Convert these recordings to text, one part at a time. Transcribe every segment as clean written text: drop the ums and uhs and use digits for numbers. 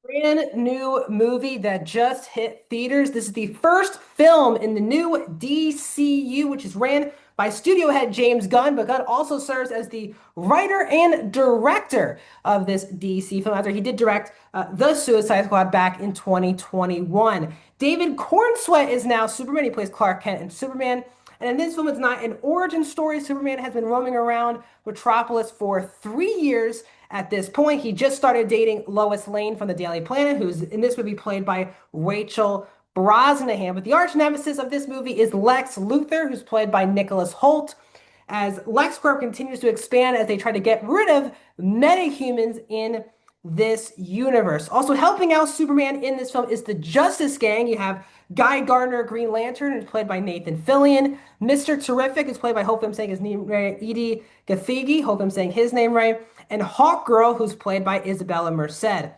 Brand new movie that just hit theaters. This is the first film in the new DCU, which is ran by studio head James Gunn, but Gunn also serves as the writer and director of this DC film after he did direct The Suicide Squad back in 2021. David Cornsweet is now Superman. He plays Clark Kent in Superman. And in this film, it's not an origin story. Superman has been roaming around Metropolis for 3 years at this point. He just started dating Lois Lane from the Daily Planet, who's in this movie played by Rachel Brosnahan. But the arch nemesis of this movie is Lex Luthor, who's played by Nicholas Hoult, as LexCorp continues to expand as they try to get rid of metahumans in this universe. Also helping out Superman in this film is the Justice Gang. You have Guy Gardner, Green Lantern, who's played by Nathan Fillion. Mr. Terrific is played by, hope I'm saying his name right, Edie Gathegi, hope I'm saying his name right. And Hawkgirl, who's played by Isabella Merced.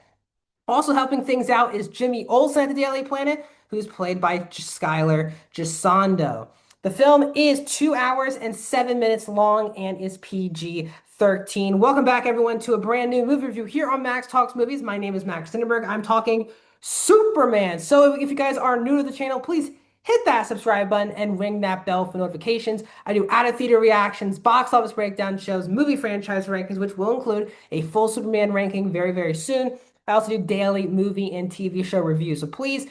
Also helping things out is Jimmy Olsen at the Daily Planet, who's played by Skylar Gisondo. The film is 2 hours and 7 minutes long and is PG-13. Welcome back, everyone, to a brand new movie review here on Max Talks Movies. My name is Max Sindenberg. I'm talking Superman. So if you guys are new to the channel, please hit that subscribe button and ring that bell for notifications. I do out-of-theater reactions, box office breakdown shows, movie franchise rankings, which will include a full Superman ranking very, very soon. I also do daily movie and TV show reviews. So please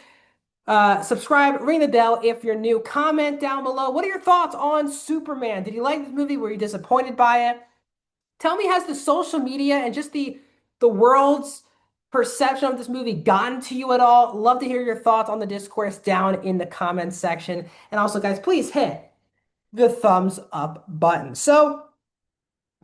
subscribe, ring the bell if you're new. Comment down below. What are your thoughts on Superman? Did you like this movie? Were you disappointed by it? Tell me, has the social media and just the world's perception of this movie gotten to you at all? Love to hear your thoughts on the discourse down in the comments section. And also, guys, please hit the thumbs up button. So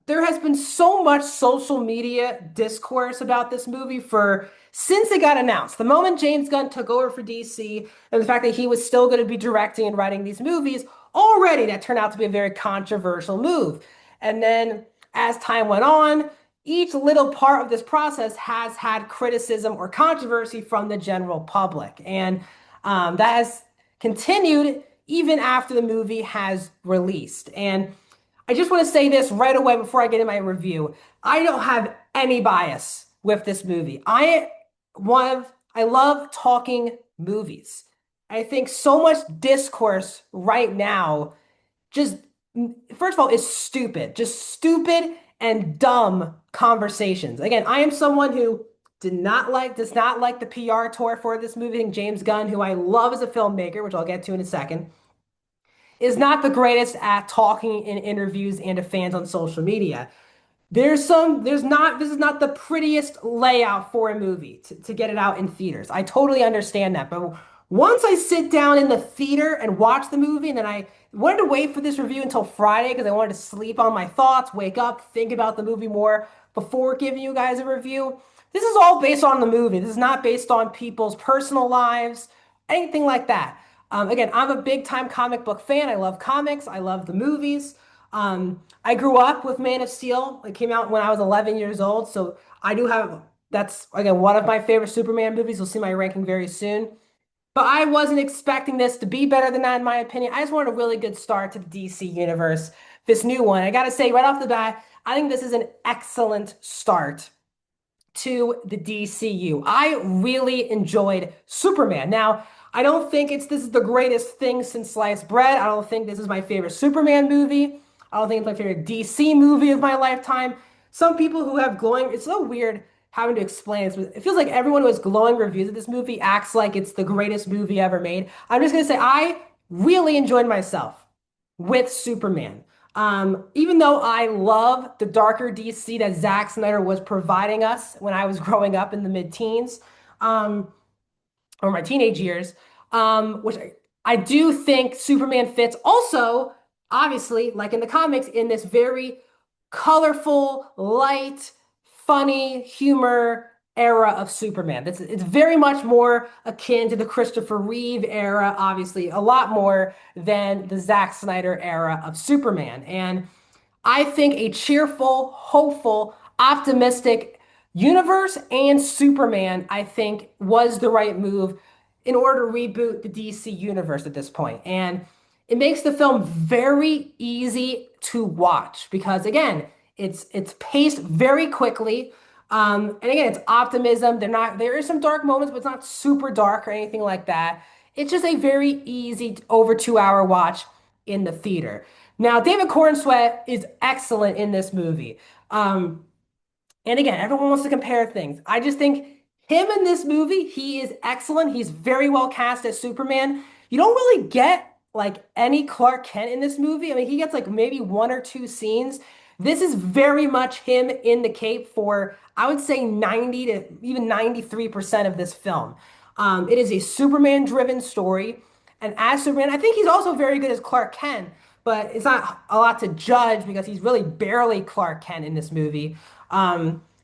there has been so much social media discourse about this movie for since it got announced. The moment James Gunn took over for DC and the fact that he was still going to be directing and writing these movies, already that turned out to be a very controversial move. And then as time went on, each little part of this process has had criticism or controversy from the general public. And that has continued even after the movie has released. And I just want to say this right away before I get in my review. I don't have any bias with this movie. I love talking movies. I think so much discourse right now just first of all is stupid. Just stupid and dumb conversations. Again, I am someone who does not like the PR tour for this movie. I think James Gunn, who I love as a filmmaker, which I'll get to in a second, is not the greatest at talking in interviews and to fans on social media. This is not the prettiest layout for a movie to get it out in theaters. I totally understand that. But once I sit down in the theater and watch the movie, and then I wanted to wait for this review until Friday because I wanted to sleep on my thoughts, wake up, think about the movie more before giving you guys a review. This is all based on the movie. This is not based on people's personal lives, anything like that. Again, I'm a big time comic book fan. I love comics. I love the movies. I grew up with Man of Steel. It came out when I was 11 years old. So I do have, that's again, one of my favorite Superman movies. You'll see my ranking very soon. But I wasn't expecting this to be better than that, in my opinion. I just wanted a really good start to the DC universe. This new one, I gotta say right off the bat, I think this is an excellent start to the DCU. I really enjoyed Superman. Now, I don't think this is the greatest thing since sliced bread. I don't think this is my favorite Superman movie. I don't think it's my favorite DC movie of my lifetime. Some people who have glowing, it's so weird having to explain this. It feels like everyone who has glowing reviews of this movie acts like it's the greatest movie ever made. I'm just gonna say I really enjoyed myself with Superman. Even though I love the darker DC that Zack Snyder was providing us when I was growing up in the mid-teens, or my teenage years, which I do think Superman fits also, obviously, like in the comics, in this very colorful, light, funny humor era of Superman. It's very much more akin to the Christopher Reeve era, obviously, a lot more than the Zack Snyder era of Superman. And I think a cheerful, hopeful, optimistic universe and Superman, I think, was the right move in order to reboot the DC universe at this point. And it makes the film very easy to watch because, again, it's paced very quickly. And again, it's optimism. There is some dark moments, but it's not super dark or anything like that. It's just a very easy over 2 hour watch in the theater. Now, David Corenswet is excellent in this movie. Um, and again, everyone wants to compare things. I just think him in this movie, he is excellent. He's very well cast as Superman. You don't really get like any Clark Kent in this movie. I mean, he gets like maybe one or two scenes. This is very much him in the cape for, I would say, 90 to even 93% of this film. It is a Superman driven story. And as Superman, I think he's also very good as Clark Kent, but it's not a lot to judge because he's really barely Clark Kent in this movie.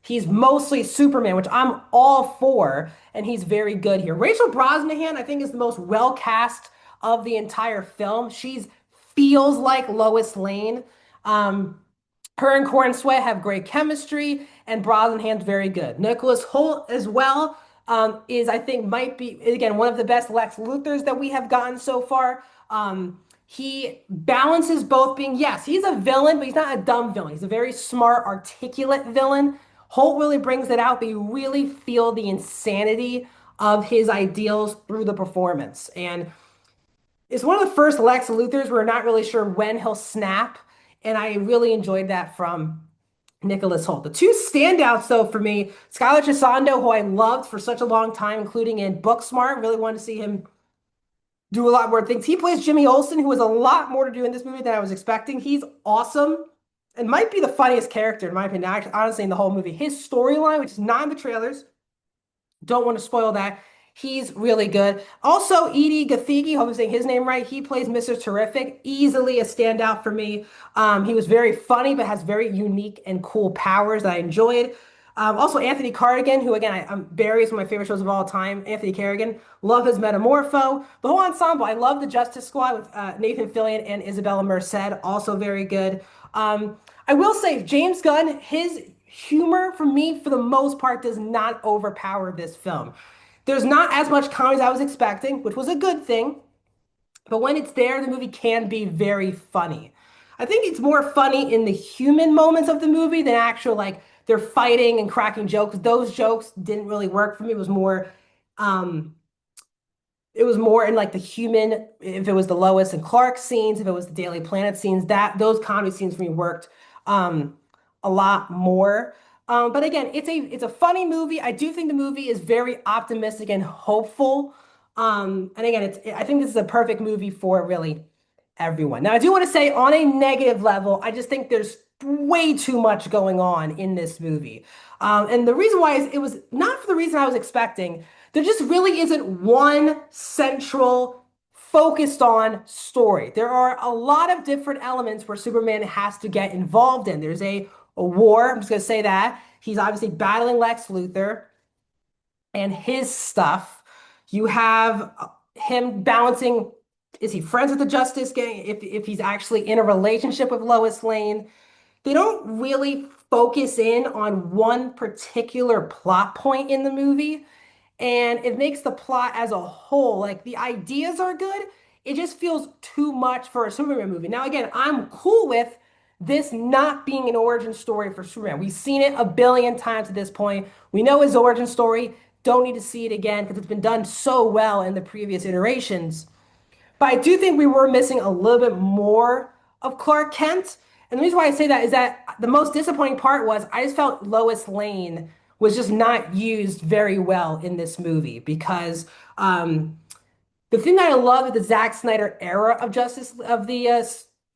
He's mostly Superman, which I'm all for, and he's very good here. Rachel Brosnahan, I think, is the most well cast of the entire film. She's feels like Lois Lane. Um, Her and Corn Sweat have great chemistry, and Brosnahan's very good. Nicholas Hoult as well is, I think, might be again one of the best Lex Luthors that we have gotten so far. He balances both being, yes, he's a villain, but he's not a dumb villain. He's a very smart, articulate villain. Holt really brings it out, but you really feel the insanity of his ideals through the performance. And it's one of the first Lex Luthors we're not really sure when he'll snap. And I really enjoyed that from Nicholas Hoult. The two standouts, though, for me, Skylar Chisando, who I loved for such a long time, including in Booksmart, really wanted to see him do a lot more things. He plays Jimmy Olsen, who has a lot more to do in this movie than I was expecting. He's awesome and might be the funniest character, in my opinion, actually, honestly, in the whole movie. His storyline, which is not in the trailers, don't want to spoil that. He's really good. Also, Edie Gathegi, hope I'm saying his name right. He plays Mr. Terrific, easily a standout for me. He was very funny, but has very unique and cool powers that I enjoyed. Also, Anthony Carrigan, who again, Barry is one of my favorite shows of all time. Anthony Carrigan, love his Metamorpho. The whole ensemble, I love the Justice Squad with Nathan Fillion and Isabella Merced, also very good. I will say, James Gunn, his humor for me, for the most part, does not overpower this film. There's not as much comedy as I was expecting, which was a good thing. But when it's there, the movie can be very funny. I think it's more funny in the human moments of the movie than actual like they're fighting and cracking jokes. Those jokes didn't really work for me. Um, it was more in like the human, if it was the Lois and Clark scenes, if it was the Daily Planet scenes, that those comedy scenes for me worked um a lot more. But again, it's a funny movie. I do think the movie is very optimistic and hopeful. And again, I think this is a perfect movie for really everyone. Now, I do want to say on a negative level, I just think there's way too much going on in this movie. And the reason why is it was not for the reason I was expecting. There just really isn't one central focused on story. There are a lot of different elements where Superman has to get involved in. There's a war. I'm just going to say that. He's obviously battling Lex Luthor and his stuff. You have him balancing, is he friends with the Justice Gang? If he's actually in a relationship with Lois Lane. They don't really focus in on one particular plot point in the movie. And it makes the plot as a whole, like the ideas are good. It just feels too much for a Superman movie. Now, again, I'm cool with this not being an origin story for Superman. We've seen it a billion times at this point. We know his origin story. Don't need to see it again because it's been done so well in the previous iterations. But I do think we were missing a little bit more of Clark Kent. And the reason why I say that is that the most disappointing part was I just felt Lois Lane was just not used very well in this movie because the thing that I love with the Zack Snyder era of Justice of the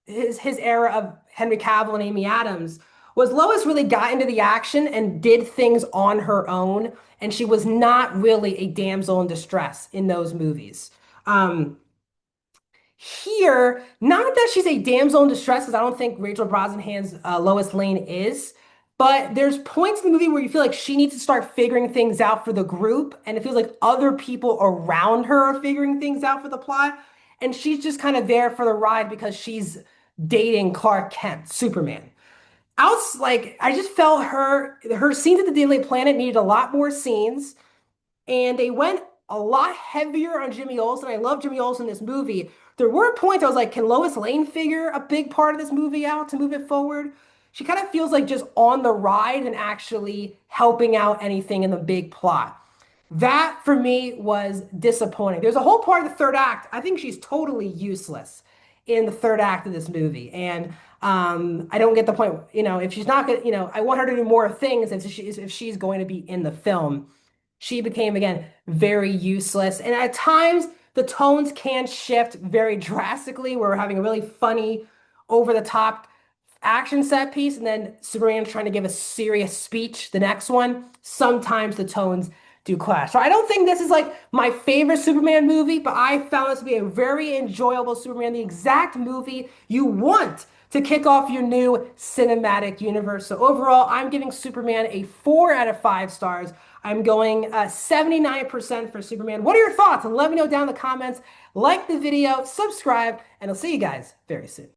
his era of Henry Cavill and Amy Adams was Lois really got into the action and did things on her own, and she was not really a damsel in distress in those movies. Um, Here, not that she's a damsel in distress, because I don't think Rachel Brosnahan's Lois Lane is, but there's points in the movie where you feel like she needs to start figuring things out for the group, and it feels like other people around her are figuring things out for the plot, and she's just kind of there for the ride because she's dating Clark Kent, Superman. Like I just felt her scenes at the Daily Planet needed a lot more scenes and they went a lot heavier on Jimmy Olsen. I love Jimmy Olsen in this movie. There were points I was like, can Lois Lane figure a big part of this movie out to move it forward? She kind of feels like just on the ride and actually helping out anything in the big plot. That for me was disappointing. There's a whole part of the third act. I think she's totally useless in the third act of this movie. And I don't get the point. If she's not going to, I want her to do more things if she's going to be in the film. She became, again, very useless. And at times, the tones can shift very drastically. Where we're having a really funny, over the top action set piece, and then Superman's trying to give a serious speech, the next one. Sometimes the tones do clash. So I don't think this is like my favorite Superman movie, but I found this to be a very enjoyable Superman, the exact movie you want to kick off your new cinematic universe. So overall, I'm giving Superman a 4 out of 5 stars. I'm going 79% for Superman. What are your thoughts? And let me know down in the comments. Like the video, subscribe, and I'll see you guys very soon.